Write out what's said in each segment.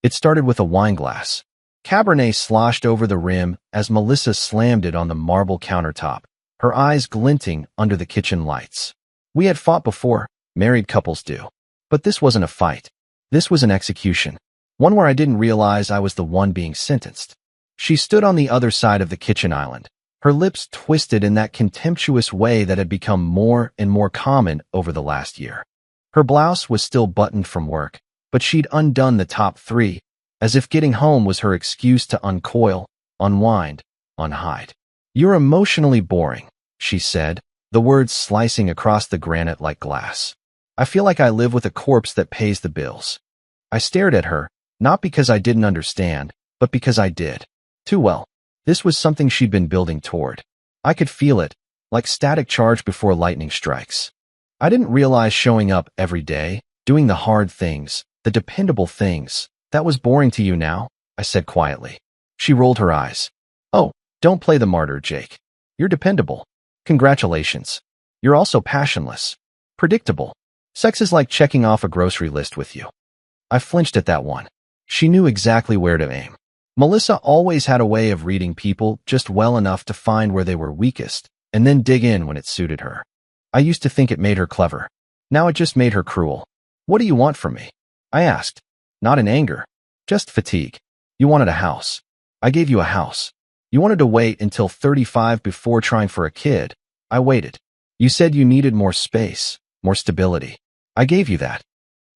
It started with a wine glass. Cabernet sloshed over the rim as Melissa slammed it on the marble countertop, her eyes glinting under the kitchen lights. We had fought before, married couples do. But this wasn't a fight. This was an execution. One where I didn't realize I was the one being sentenced. She stood on the other side of the kitchen island, her lips twisted in that contemptuous way that had become more and more common over the last year. Her blouse was still buttoned from work, but she'd undone the top 3, as if getting home was her excuse to uncoil, unwind, unhide. "You're emotionally boring," she said, the words slicing across the granite like glass. "I feel like I live with a corpse that pays the bills." I stared at her, not because I didn't understand, but because I did. Too well. This was something she'd been building toward. I could feel it, like static charge before lightning strikes. I didn't realize showing up every day, doing the hard things, the dependable things, that was boring to you now, I said quietly. She rolled her eyes. "Oh, don't play the martyr, Jake. You're dependable. Congratulations. You're also passionless. Predictable. Sex is like checking off a grocery list with you." I flinched at that one. She knew exactly where to aim. Melissa always had a way of reading people just well enough to find where they were weakest, and then dig in when it suited her. I used to think it made her clever. Now it just made her cruel. "What do you want from me?" I asked. Not in anger. Just fatigue. "You wanted a house. I gave you a house. You wanted to wait until 35 before trying for a kid. I waited. You said you needed more space, more stability. I gave you that.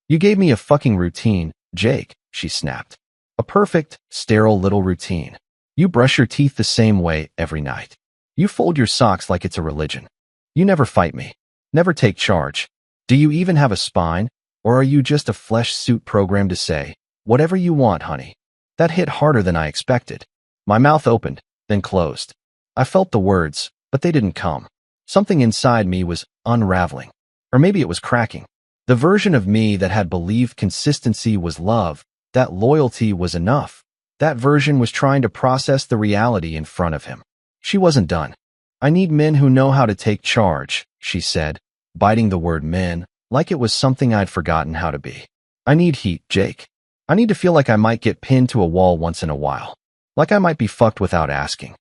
You gave me a fucking routine, Jake," she snapped. "A perfect, sterile little routine. You brush your teeth the same way every night. You fold your socks like it's a religion. You never fight me. Never take charge. Do you even have a spine? Or are you just a flesh suit programmed to say, 'Whatever you want, honey'?" That hit harder than I expected. My mouth opened, then closed. I felt the words, but they didn't come. Something inside me was unraveling. Or maybe it was cracking. The version of me that had believed consistency was love, that loyalty was enough. That version was trying to process the reality in front of him. She wasn't done. "I need men who know how to take charge," she said, biting the word men, like it was something I'd forgotten how to be. "I need heat, Jake. I need to feel like I might get pinned to a wall once in a while. Like I might be fucked without asking."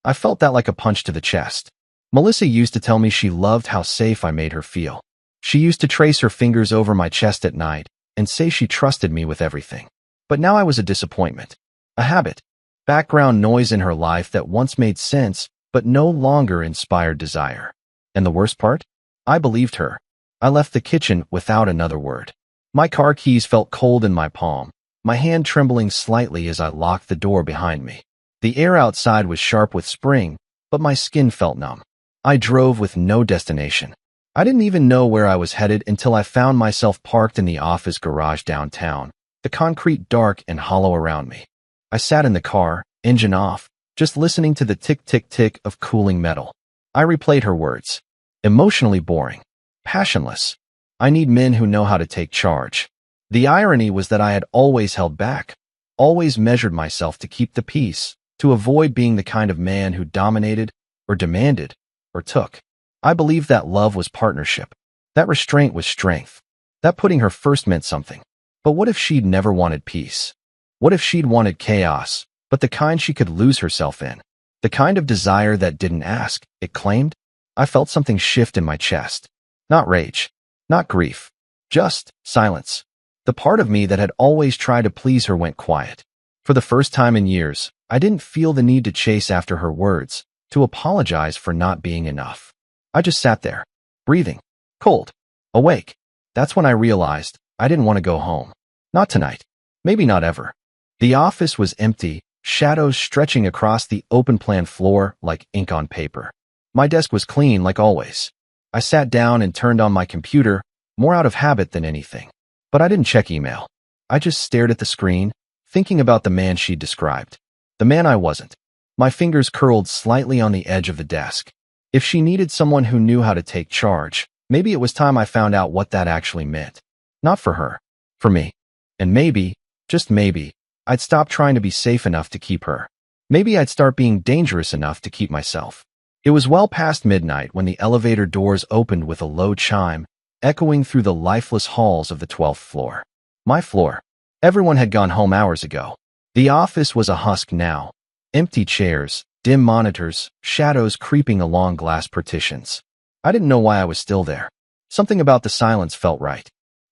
I felt that like a punch to the chest. Melissa used to tell me she loved how safe I made her feel. She used to trace her fingers over my chest at night and say she trusted me with everything. But now I was a disappointment. A habit. Background noise in her life that once made sense, but no longer inspired desire. And the worst part? I believed her. I left the kitchen without another word. My car keys felt cold in my palm, my hand trembling slightly as I locked the door behind me. The air outside was sharp with spring, but my skin felt numb. I drove with no destination. I didn't even know where I was headed until I found myself parked in the office garage downtown, the concrete dark and hollow around me. I sat in the car, engine off, just listening to the tick-tick-tick of cooling metal. I replayed her words. Emotionally boring. Passionless. I need men who know how to take charge. The irony was that I had always held back, always measured myself to keep the peace, to avoid being the kind of man who dominated, or demanded, or took. I believed that love was partnership. That restraint was strength. That putting her first meant something. But what if she'd never wanted peace? What if she'd wanted chaos, but the kind she could lose herself in? The kind of desire that didn't ask, it claimed? I felt something shift in my chest. Not rage. Not grief. Just silence. The part of me that had always tried to please her went quiet. For the first time in years, I didn't feel the need to chase after her words, to apologize for not being enough. I just sat there, breathing, cold, awake. That's when I realized I didn't want to go home. Not tonight. Maybe not ever. The office was empty, shadows stretching across the open-plan floor like ink on paper. My desk was clean like always. I sat down and turned on my computer, more out of habit than anything. But I didn't check email. I just stared at the screen, thinking about the man she'd described. The man I wasn't. My fingers curled slightly on the edge of the desk. If she needed someone who knew how to take charge, maybe it was time I found out what that actually meant. Not for her. For me. And maybe, just maybe, I'd stop trying to be safe enough to keep her. Maybe I'd start being dangerous enough to keep myself. It was well past midnight when the elevator doors opened with a low chime, echoing through the lifeless halls of the 12th floor. My floor. Everyone had gone home hours ago. The office was a husk now. Empty chairs, dim monitors, shadows creeping along glass partitions. I didn't know why I was still there. Something about the silence felt right.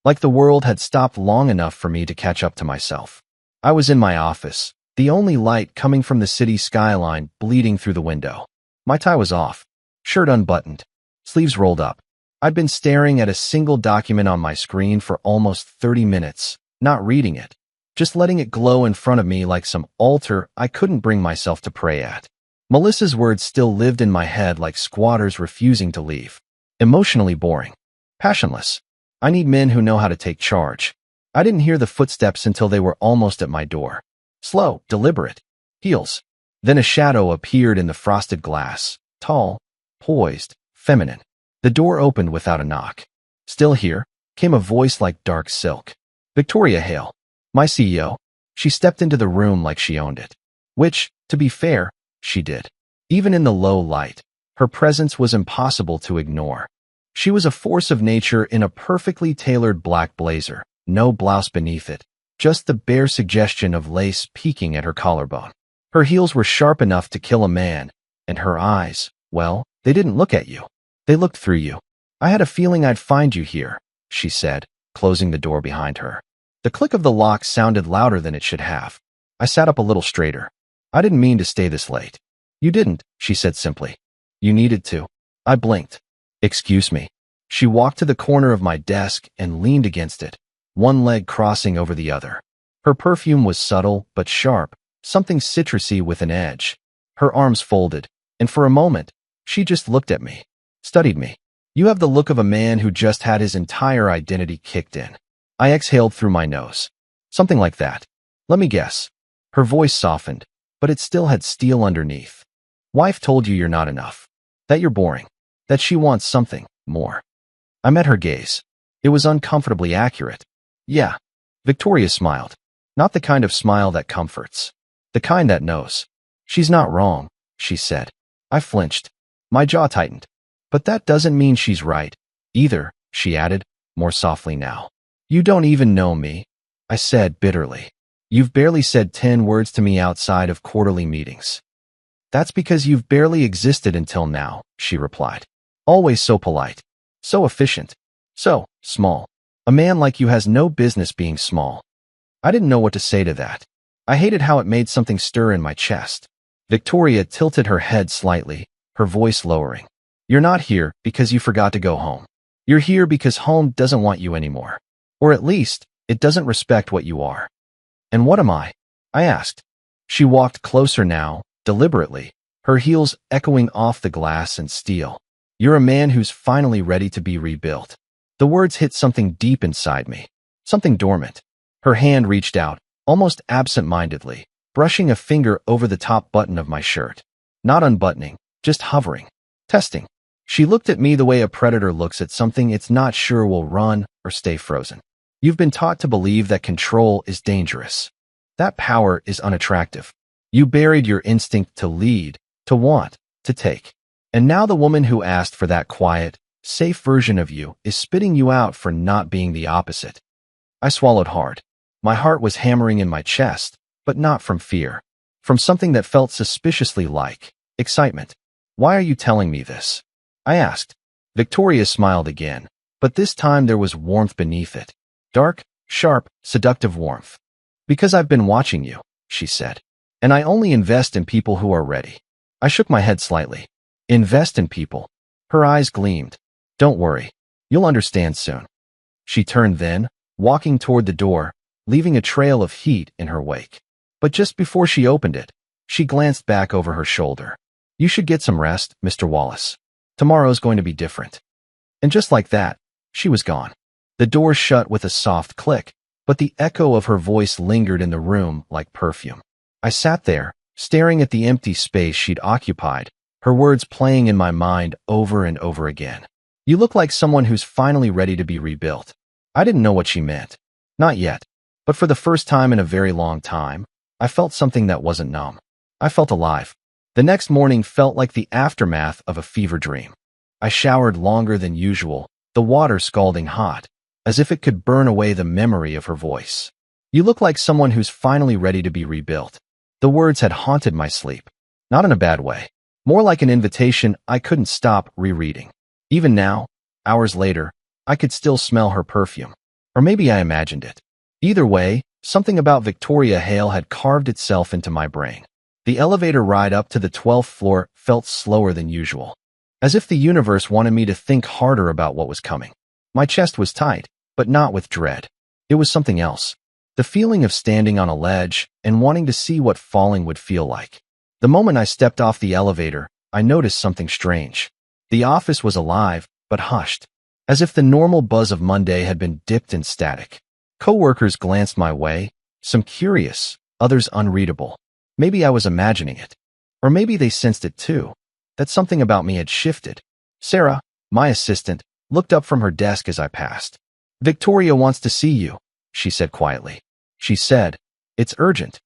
Like the world had stopped long enough for me to catch up to myself. I was in my office, the only light coming from the city skyline bleeding through the window. My tie was off, shirt unbuttoned, sleeves rolled up. I'd been staring at a single document on my screen for almost 30 minutes, not reading it, just letting it glow in front of me like some altar I couldn't bring myself to pray at. Melissa's words still lived in my head like squatters refusing to leave. Emotionally boring. Passionless. I need men who know how to take charge. I didn't hear the footsteps until they were almost at my door. Slow, deliberate. Heels. Then a shadow appeared in the frosted glass. Tall, poised, feminine. The door opened without a knock. Still here, came a voice like dark silk. Victoria Hale. My CEO. She stepped into the room like she owned it. Which, to be fair, she did. Even in the low light, her presence was impossible to ignore. She was a force of nature in a perfectly tailored black blazer, no blouse beneath it, just the bare suggestion of lace peeking at her collarbone. Her heels were sharp enough to kill a man, and her eyes, well, they didn't look at you. They looked through you. I had a feeling I'd find you here, she said, closing the door behind her. The click of the lock sounded louder than it should have. I sat up a little straighter. I didn't mean to stay this late. You didn't, she said simply. You needed to. I blinked. Excuse me. She walked to the corner of my desk and leaned against it, one leg crossing over the other. Her perfume was subtle but sharp, something citrusy with an edge. Her arms folded, and for a moment, she just looked at me, studied me. You have the look of a man who just had his entire identity kicked in. I exhaled through my nose. Something like that. Let me guess. Her voice softened, but it still had steel underneath. Wife told you you're not enough. That you're boring. That she wants something more. I met her gaze. It was uncomfortably accurate. Yeah. Victoria smiled. Not the kind of smile that comforts. The kind that knows. She's not wrong, she said. I flinched. My jaw tightened. But that doesn't mean she's right. Either, she added, more softly now. You don't even know me, I said bitterly. You've barely said 10 words to me outside of quarterly meetings. That's because you've barely existed until now, she replied. Always so polite. So efficient. So small. A man like you has no business being small. I didn't know what to say to that. I hated how it made something stir in my chest. Victoria tilted her head slightly, her voice lowering. You're not here because you forgot to go home. You're here because home doesn't want you anymore. Or at least, it doesn't respect what you are. And what am I? I asked. She walked closer now, deliberately, her heels echoing off the glass and steel. You're a man who's finally ready to be rebuilt. The words hit something deep inside me. Something dormant. Her hand reached out, almost absent-mindedly, brushing a finger over the top button of my shirt. Not unbuttoning, just hovering. Testing. She looked at me the way a predator looks at something it's not sure will run or stay frozen. You've been taught to believe that control is dangerous. That power is unattractive. You buried your instinct to lead, to want, to take. And now the woman who asked for that quiet, safe version of you is spitting you out for not being the opposite. I swallowed hard. My heart was hammering in my chest, but not from fear. From something that felt suspiciously like excitement. Why are you telling me this? I asked. Victoria smiled again, but this time there was warmth beneath it. Dark, sharp, seductive warmth. Because I've been watching you, she said. And I only invest in people who are ready. I shook my head slightly. Invest in people. Her eyes gleamed. Don't worry. You'll understand soon. She turned then, walking toward the door, leaving a trail of heat in her wake. But just before she opened it, she glanced back over her shoulder. You should get some rest, Mr. Wallace. Tomorrow's going to be different. And just like that, she was gone. The door shut with a soft click, but the echo of her voice lingered in the room like perfume. I sat there, staring at the empty space she'd occupied, her words playing in my mind over and over again. You look like someone who's finally ready to be rebuilt. I didn't know what she meant. Not yet. But for the first time in a very long time, I felt something that wasn't numb. I felt alive. The next morning felt like the aftermath of a fever dream. I showered longer than usual, the water scalding hot, as if it could burn away the memory of her voice. You look like someone who's finally ready to be rebuilt." The words had haunted my sleep. Not in a bad way. More like an invitation I couldn't stop rereading. Even now, hours later, I could still smell her perfume. Or maybe I imagined it. Either way, something about Victoria Hale had carved itself into my brain. The elevator ride up to the 12th floor felt slower than usual, as if the universe wanted me to think harder about what was coming. My chest was tight, but not with dread. It was something else. The feeling of standing on a ledge and wanting to see what falling would feel like. The moment I stepped off the elevator, I noticed something strange. The office was alive, but hushed, as if the normal buzz of Monday had been dipped in static. Coworkers glanced my way, some curious, others unreadable. Maybe I was imagining it. Or maybe they sensed it too, that something about me had shifted. Sarah, my assistant, looked up from her desk as I passed. "Victoria wants to see you," she said quietly. She said, "It's urgent."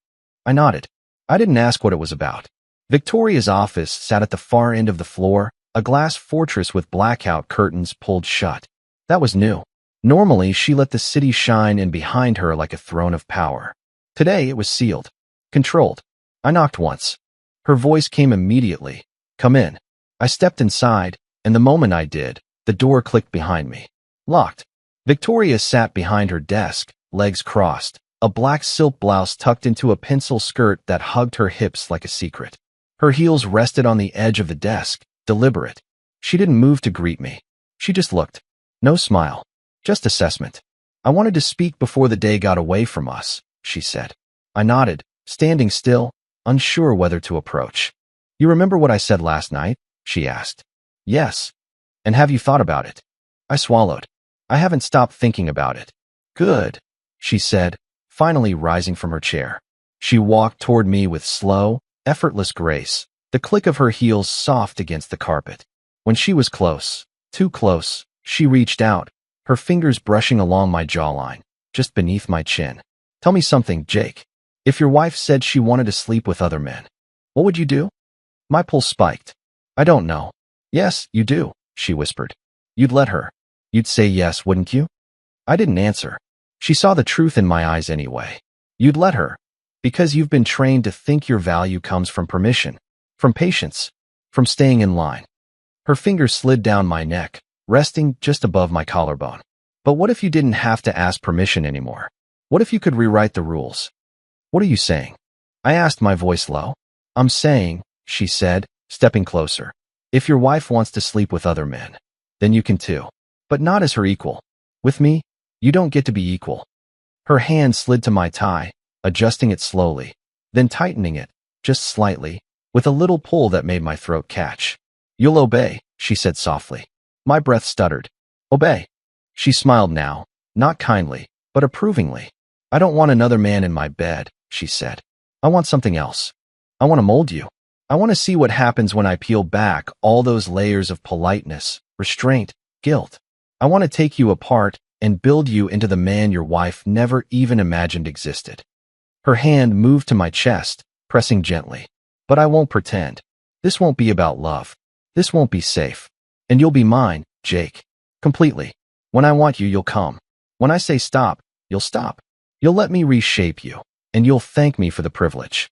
I nodded. I didn't ask what it was about. Victoria's office sat at the far end of the floor, a glass fortress with blackout curtains pulled shut. That was new. Normally, she let the city shine in behind her like a throne of power. Today, it was sealed. Controlled. I knocked once. Her voice came immediately. "Come in." I stepped inside, and the moment I did, the door clicked behind me. Locked. Victoria sat behind her desk, legs crossed, a black silk blouse tucked into a pencil skirt that hugged her hips like a secret. Her heels rested on the edge of the desk, deliberate. She didn't move to greet me. She just looked. No smile. Just assessment. "I wanted to speak before the day got away from us," she said. I nodded, standing still, unsure whether to approach. "You remember what I said last night?" she asked. "Yes." "And have you thought about it?" I swallowed. "I haven't stopped thinking about it." "Good," she said, finally rising from her chair. She walked toward me with slow, effortless grace, the click of her heels soft against the carpet. When she was close, too close, she reached out, her fingers brushing along my jawline, just beneath my chin. "Tell me something, Jake. If your wife said she wanted to sleep with other men, what would you do?" My pulse spiked. "I don't know." "Yes, you do," she whispered. "You'd let her. You'd say yes, wouldn't you?" I didn't answer. She saw the truth in my eyes anyway. "You'd let her. Because you've been trained to think your value comes from permission, from patience, from staying in line." Her fingers slid down my neck, resting just above my collarbone. "But what if you didn't have to ask permission anymore? What if you could rewrite the rules?" "What are you saying?" I asked, my voice low. "I'm saying," she said, stepping closer, "if your wife wants to sleep with other men, then you can too. But not as her equal. With me, you don't get to be equal." Her hand slid to my tie, adjusting it slowly, then tightening it, just slightly, with a little pull that made my throat catch. "You'll obey," she said softly. My breath stuttered. "Obey." She smiled now, not kindly, but approvingly. "I don't want another man in my bed," she said. "I want something else. I want to mold you. I want to see what happens when I peel back all those layers of politeness, restraint, guilt. I want to take you apart and build you into the man your wife never even imagined existed." Her hand moved to my chest, pressing gently. "But I won't pretend. This won't be about love. This won't be safe. And you'll be mine, Jake. Completely. When I want you, you'll come. When I say stop, you'll stop. You'll let me reshape you, and you'll thank me for the privilege."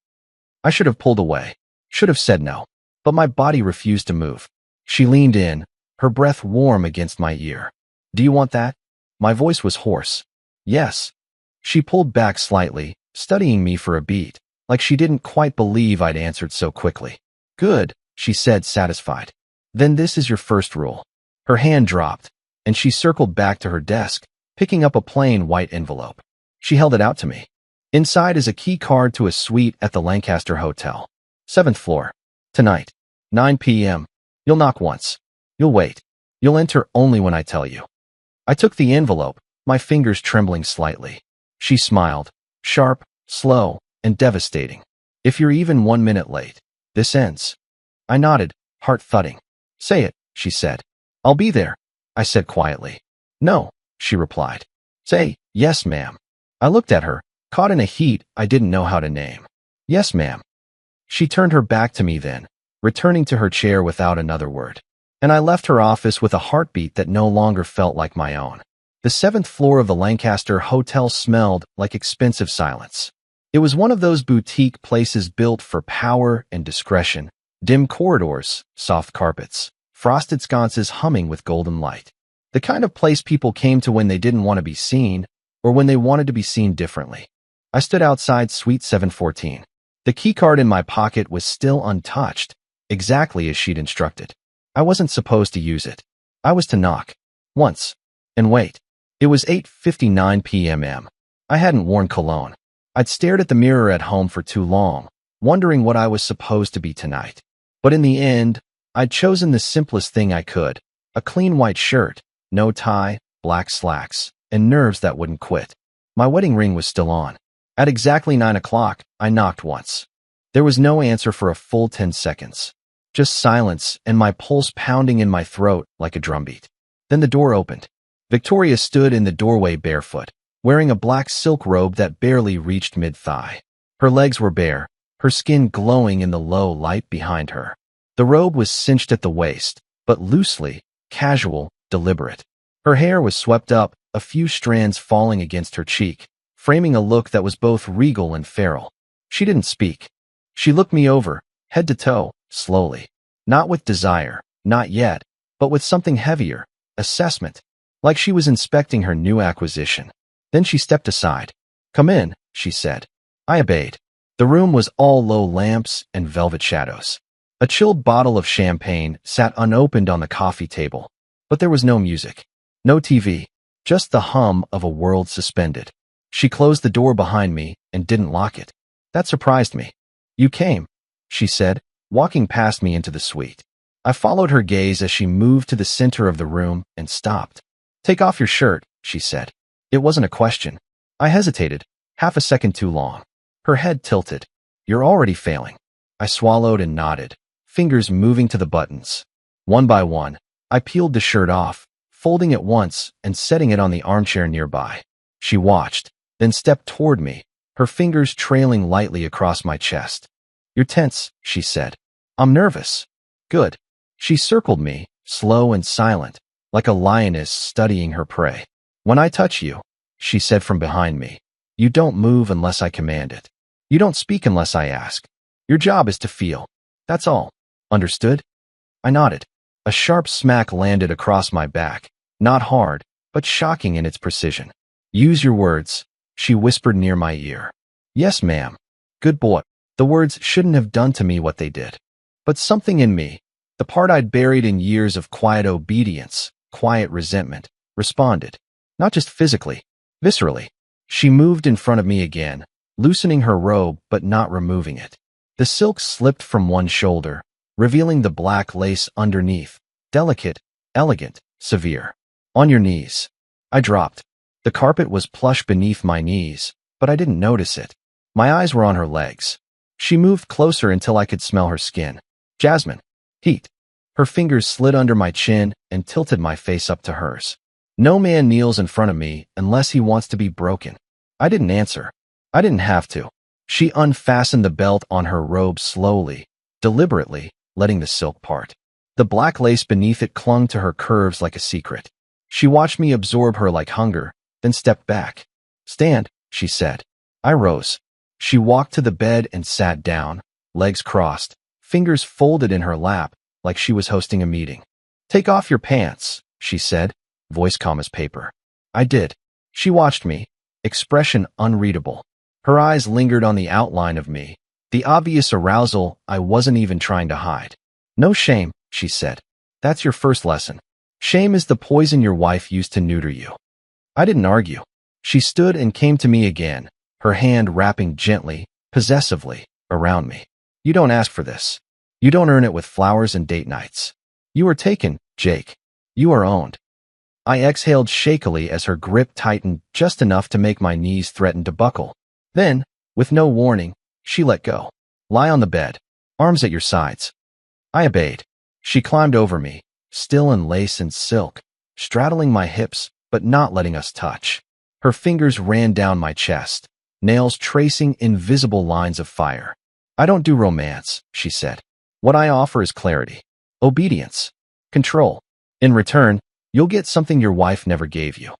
I should have pulled away, should have said no, but my body refused to move. She leaned in, her breath warm against my ear. "Do you want that?" My voice was hoarse. "Yes." She pulled back slightly, studying me for a beat, like she didn't quite believe I'd answered so quickly. "Good," she said, satisfied. "Then this is your first rule." Her hand dropped, and she circled back to her desk, picking up a plain white envelope. She held it out to me. "Inside is a key card to a suite at the Lancaster Hotel. 7th floor. Tonight. 9 p.m. You'll knock once. You'll wait. You'll enter only when I tell you." I took the envelope, my fingers trembling slightly. She smiled, sharp, slow, and devastating. "If you're even 1 minute late, this ends." I nodded, heart thudding. "Say it," she said. "I'll be there," I said quietly. "No," she replied. "Say, yes, ma'am." I looked at her, caught in a heat I didn't know how to name. "Yes, ma'am." She turned her back to me then, returning to her chair without another word. And I left her office with a heartbeat that no longer felt like my own. The seventh floor of the Lancaster Hotel smelled like expensive silence. It was one of those boutique places built for power and discretion. Dim corridors, soft carpets, frosted sconces humming with golden light. The kind of place people came to when they didn't want to be seen, or when they wanted to be seen differently. I stood outside Suite 714. The keycard in my pocket was still untouched, exactly as she'd instructed. I wasn't supposed to use it. I was to knock. Once. And wait. It was 8:59 p.m. I hadn't worn cologne. I'd stared at the mirror at home for too long, wondering what I was supposed to be tonight. But in the end, I'd chosen the simplest thing I could. A clean white shirt, no tie, black slacks, and nerves that wouldn't quit. My wedding ring was still on. At exactly 9 o'clock, I knocked once. There was no answer for a full 10 seconds. Just silence and my pulse pounding in my throat like a drumbeat. Then the door opened. Victoria stood in the doorway barefoot, wearing a black silk robe that barely reached mid-thigh. Her legs were bare, her skin glowing in the low light behind her. The robe was cinched at the waist, but loosely, casual, deliberate. Her hair was swept up, a few strands falling against her cheek, framing a look that was both regal and feral. She didn't speak. She looked me over, head to toe, slowly. Not with desire, not yet, but with something heavier, assessment, like she was inspecting her new acquisition. Then she stepped aside. "Come in," she said. I obeyed. The room was all low lamps and velvet shadows. A chilled bottle of champagne sat unopened on the coffee table, but there was no music, no TV, just the hum of a world suspended. She closed the door behind me and didn't lock it. That surprised me. "You came," she said, walking past me into the suite. I followed her gaze as she moved to the center of the room and stopped. "Take off your shirt," she said. It wasn't a question. I hesitated, half a second too long. Her head tilted. "You're already failing." I swallowed and nodded, fingers moving to the buttons. One by one, I peeled the shirt off, folding it once and setting it on the armchair nearby. She watched, then stepped toward me, her fingers trailing lightly across my chest. "You're tense," she said. "I'm nervous." "Good." She circled me, slow and silent, like a lioness studying her prey. "When I touch you," she said from behind me, "you don't move unless I command it. You don't speak unless I ask. Your job is to feel. That's all. Understood?" I nodded. A sharp smack landed across my back, not hard, but shocking in its precision. "Use your words," she whispered near my ear. "Yes, ma'am." Good boy. The words shouldn't have done to me what they did. But something in me, the part I'd buried in years of quiet obedience, quiet resentment, responded. Not just physically, viscerally. She moved in front of me again, loosening her robe but not removing it. The silk slipped from one shoulder, revealing the black lace underneath, delicate, elegant, severe. "On your knees." I dropped. The carpet was plush beneath my knees, but I didn't notice it. My eyes were on her legs. She moved closer until I could smell her skin. Jasmine. Heat. Her fingers slid under my chin and tilted my face up to hers. No man kneels in front of me unless he wants to be broken. I didn't answer. I didn't have to. She unfastened the belt on her robe slowly, deliberately, letting the silk part. The black lace beneath it clung to her curves like a secret. She watched me absorb her like hunger, then stepped back. "Stand," she said. I rose. She walked to the bed and sat down, legs crossed, fingers folded in her lap like she was hosting a meeting. "Take off your pants," she said, voice calm as paper. I did. She watched me, expression unreadable. Her eyes lingered on the outline of me, the obvious arousal I wasn't even trying to hide. "No shame," she said. "That's your first lesson. Shame is the poison your wife used to neuter you." I didn't argue. She stood and came to me again, her hand wrapping gently, possessively, around me. "You don't ask for this. You don't earn it with flowers and date nights. You are taken, Jake. You are owned." I exhaled shakily as her grip tightened just enough to make my knees threaten to buckle. Then, with no warning, she let go. "Lie on the bed, arms at your sides." I obeyed. She climbed over me, still in lace and silk, straddling my hips but not letting us touch. Her fingers ran down my chest, nails tracing invisible lines of fire. "I don't do romance," she said. "What I offer is clarity, obedience, control. In return, you'll get something your wife never gave you."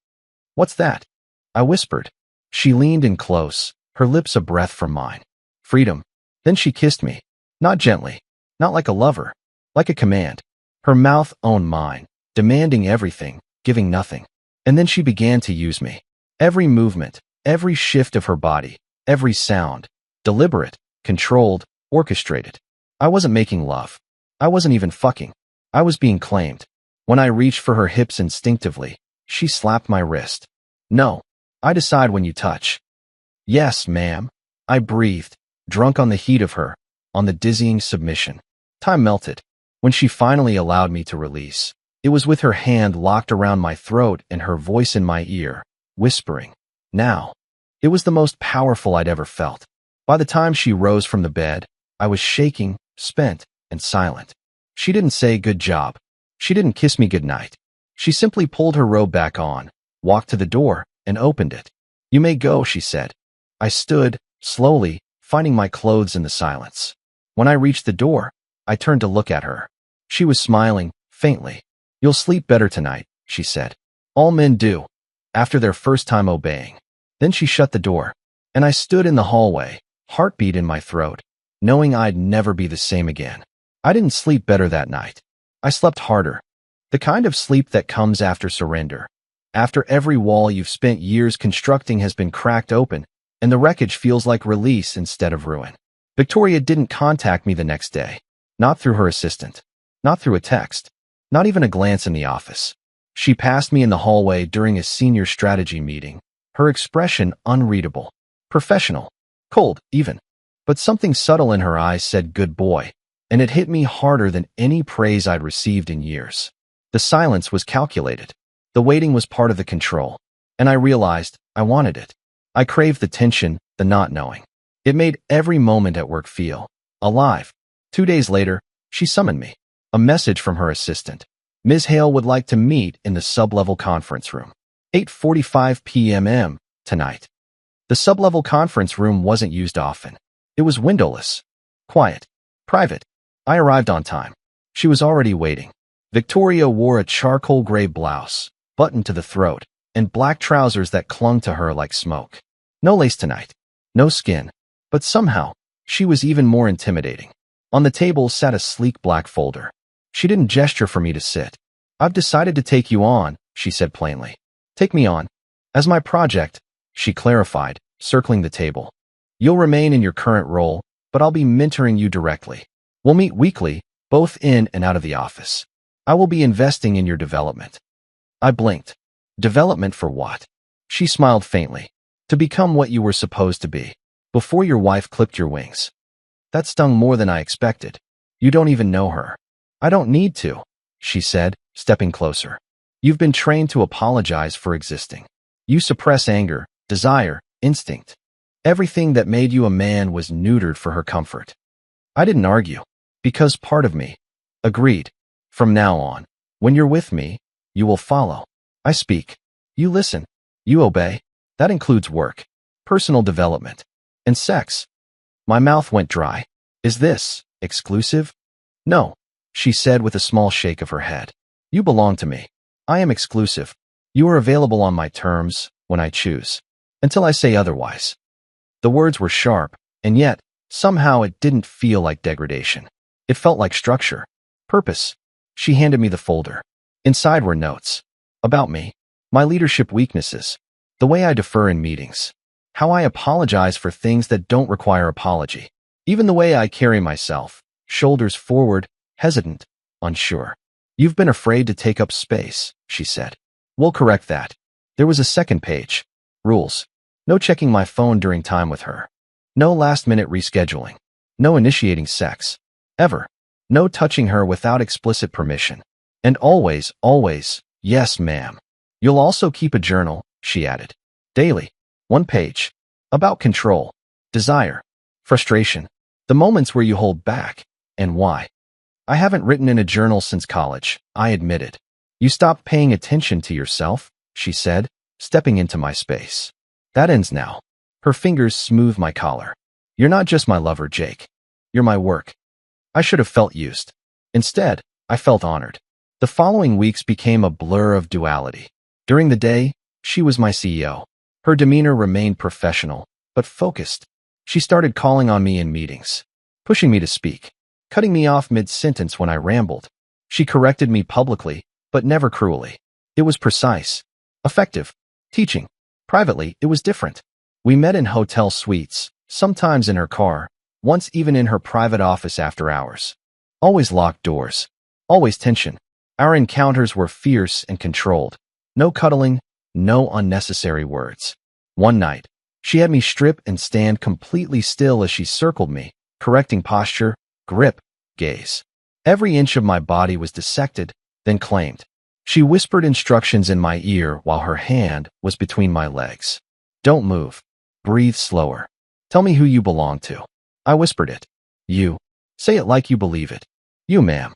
What's that? I whispered. She leaned in close, her lips a breath from mine. Freedom. Then she kissed me. Not gently. Not like a lover. Like a command. Her mouth owned mine, demanding everything, giving nothing. And then she began to use me. Every movement, every shift of her body, every sound. Deliberate, controlled, orchestrated. I wasn't making love. I wasn't even fucking. I was being claimed. When I reached for her hips instinctively, she slapped my wrist. No. I decide when you touch. Yes, ma'am. I breathed, drunk on the heat of her, on the dizzying submission. Time melted. When she finally allowed me to release, it was with her hand locked around my throat and her voice in my ear, whispering, now. It was the most powerful I'd ever felt. By the time she rose from the bed, I was shaking, spent, and silent. She didn't say good job. She didn't kiss me goodnight. She simply pulled her robe back on, walked to the door, and opened it. You may go, she said. I stood, slowly, finding my clothes in the silence. When I reached the door, I turned to look at her. She was smiling, faintly. You'll sleep better tonight, she said. All men do, after their first time obeying. Then she shut the door, and I stood in the hallway, heartbeat in my throat, knowing I'd never be the same again. I didn't sleep better that night. I slept harder. The kind of sleep that comes after surrender. After every wall you've spent years constructing has been cracked open, and the wreckage feels like release instead of ruin. Victoria didn't contact me the next day. Not through her assistant. Not through a text. Not even a glance in the office. She passed me in the hallway during a senior strategy meeting, her expression unreadable. Professional. Cold, even. But something subtle in her eyes said good boy, and it hit me harder than any praise I'd received in years. The silence was calculated. The waiting was part of the control. And I realized I wanted it. I craved the tension, the not knowing. It made every moment at work feel alive. 2 days later, she summoned me. A message from her assistant. Ms. Hale would like to meet in the sub-level conference room. 8:45 p.m. tonight. The sub-level conference room wasn't used often. It was windowless. Quiet. Private. I arrived on time. She was already waiting. Victoria wore a charcoal gray blouse, buttoned to the throat, and black trousers that clung to her like smoke. No lace tonight. No skin. But somehow, she was even more intimidating. On the table sat a sleek black folder. She didn't gesture for me to sit. I've decided to take you on, she said plainly. Take me on. As my project, she clarified, circling the table. You'll remain in your current role, but I'll be mentoring you directly. We'll meet weekly, both in and out of the office. I will be investing in your development. I blinked. Development for what? She smiled faintly. To become what you were supposed to be, before your wife clipped your wings. That stung more than I expected. You don't even know her. I don't need to, she said, stepping closer. You've been trained to apologize for existing. You suppress anger, desire, instinct. Everything that made you a man was neutered for her comfort. I didn't argue, because part of me agreed. From now on, when you're with me, you will follow. I speak. You listen. You obey. That includes work, personal development, and sex. My mouth went dry. Is this exclusive? No, she said with a small shake of her head. You belong to me. I am exclusive. You are available on my terms, when I choose. Until I say otherwise. The words were sharp, and yet, somehow it didn't feel like degradation. It felt like structure. Purpose. She handed me the folder. Inside were notes. About me. My leadership weaknesses. The way I defer in meetings. How I apologize for things that don't require apology. Even the way I carry myself. Shoulders forward, hesitant, unsure. You've been afraid to take up space, she said. We'll correct that. There was a second page. Rules. No checking my phone during time with her. No last-minute rescheduling. No initiating sex. Ever. No touching her without explicit permission. And always, yes, ma'am. You'll also keep a journal, she added. Daily. 1 page. About control. Desire. Frustration. The moments where you hold back. And why. I haven't written in a journal since college, I admitted. You stopped paying attention to yourself, she said, stepping into my space. That ends now. Her fingers smoothed my collar. You're not just my lover, Jake. You're my work. I should have felt used. Instead, I felt honored. The following weeks became a blur of duality. During the day, She was my CEO. Her demeanor remained professional, but focused. She started calling on me in meetings, pushing me to speak, cutting me off mid-sentence when I rambled. She corrected me publicly, but never cruelly. It was precise, effective, teaching. Privately, it was different. We met in hotel suites, sometimes in her car, once even in her private office after hours. Always locked doors. Always tension. Our encounters were fierce and controlled. No cuddling, no unnecessary words. One night, she had me strip and stand completely still as she circled me, correcting posture, grip, gaze. Every inch of my body was dissected, then claimed. She whispered instructions in my ear while her hand was between my legs. Don't move. Breathe slower. Tell me who you belong to. I whispered it. You. Say it like you believe it. You, ma'am.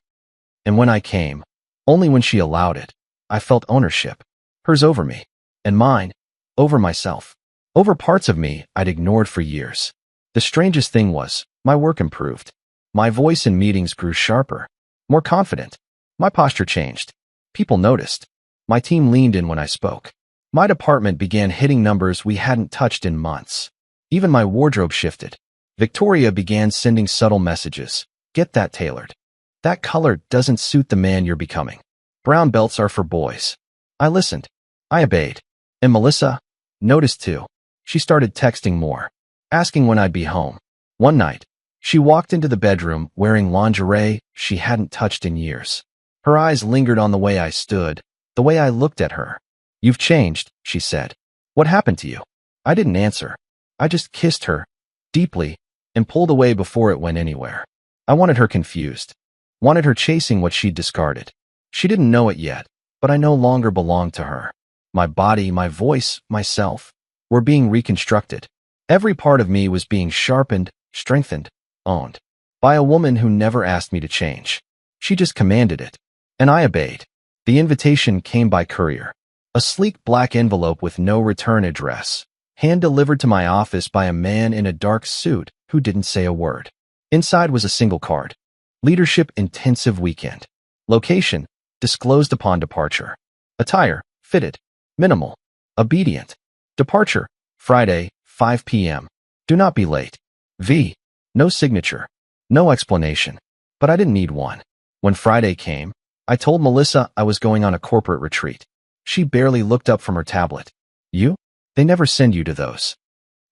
And when I came, only when she allowed it, I felt ownership. Hers over me, and mine, over myself, over parts of me I'd ignored for years. The strangest thing was, my work improved. My voice in meetings grew sharper, more confident. My posture changed. People noticed. My team leaned in when I spoke. My department began hitting numbers we hadn't touched in months. Even my wardrobe shifted. Victoria began sending subtle messages. Get that tailored. That color doesn't suit the man you're becoming. Brown belts are for boys. I listened. I obeyed. And Melissa noticed too. She started texting more, asking when I'd be home. One night, she walked into the bedroom wearing lingerie she hadn't touched in years. Her eyes lingered on the way I stood, the way I looked at her. You've changed, she said. What happened to you? I didn't answer. I just kissed her, deeply, and pulled away before it went anywhere. I wanted her confused. Wanted her chasing what she'd discarded. She didn't know it yet, but I no longer belonged to her. My body, my voice, myself, were being reconstructed. Every part of me was being sharpened, strengthened, owned. By a woman who never asked me to change. She just commanded it. And I obeyed. The invitation came by courier. A sleek black envelope with no return address, hand-delivered to my office by a man in a dark suit who didn't say a word. Inside was a single card. Leadership Intensive Weekend. Location, disclosed upon departure. Attire, fitted. Minimal. Obedient. Departure, Friday, 5 p.m. Do not be late. V. No signature. No explanation. But I didn't need one. When Friday came, I told Melissa I was going on a corporate retreat. She barely looked up from her tablet. You? They never send you to those.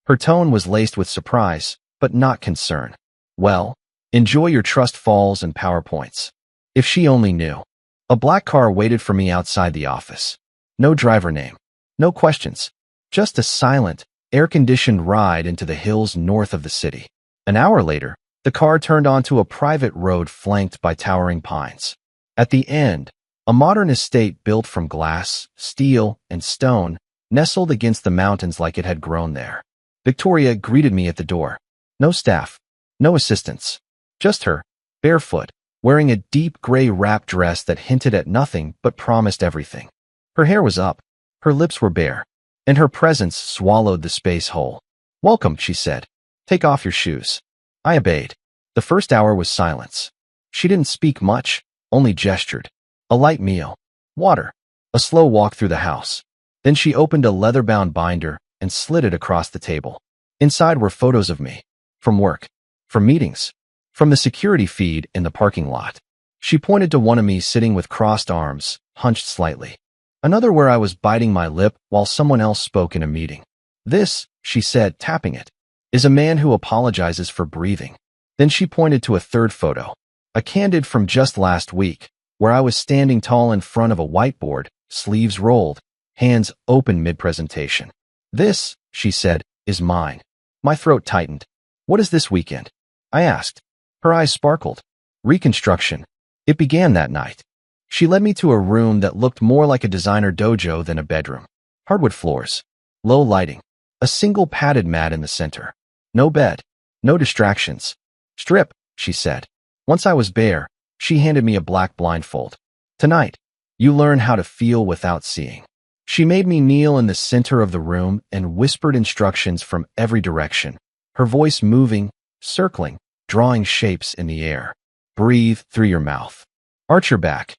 Her tone was laced with surprise, but not concern. Well, enjoy your trust falls and PowerPoints. If she only knew. A black car waited for me outside the office. No driver name. No questions. Just a silent, air-conditioned ride into the hills north of the city. An hour later, the car turned onto a private road flanked by towering pines. At the end, a modern estate built from glass, steel, and stone nestled against the mountains like it had grown there. Victoria greeted me at the door. No staff. No assistants. Just her, barefoot, wearing a deep gray wrap dress that hinted at nothing but promised everything. Her hair was up. Her lips were bare. And her presence swallowed the space whole. Welcome, she said. Take off your shoes. I obeyed. The first hour was silence. She didn't speak much, only gestured. A light meal. Water. A slow walk through the house. Then she opened a leather-bound binder and slid it across the table. Inside were photos of me. From work. From meetings. From the security feed in the parking lot. She pointed to one of me sitting with crossed arms, hunched slightly. Another where I was biting my lip while someone else spoke in a meeting. This, she said, tapping it, is a man who apologizes for breathing. Then she pointed to a third photo. A candid from just last week, where I was standing tall in front of a whiteboard, sleeves rolled, hands open mid-presentation. This, she said, is mine. My throat tightened. What is this weekend? I asked. Her eyes sparkled. Reconstruction. It began that night. She led me to a room that looked more like a designer dojo than a bedroom. Hardwood floors. Low lighting. A single padded mat in the center. No bed. No distractions. Strip, she said. Once I was bare, she handed me a black blindfold. Tonight, you learn how to feel without seeing. She made me kneel in the center of the room and whispered instructions from every direction, her voice moving, circling, drawing shapes in the air. Breathe through your mouth. Arch your back.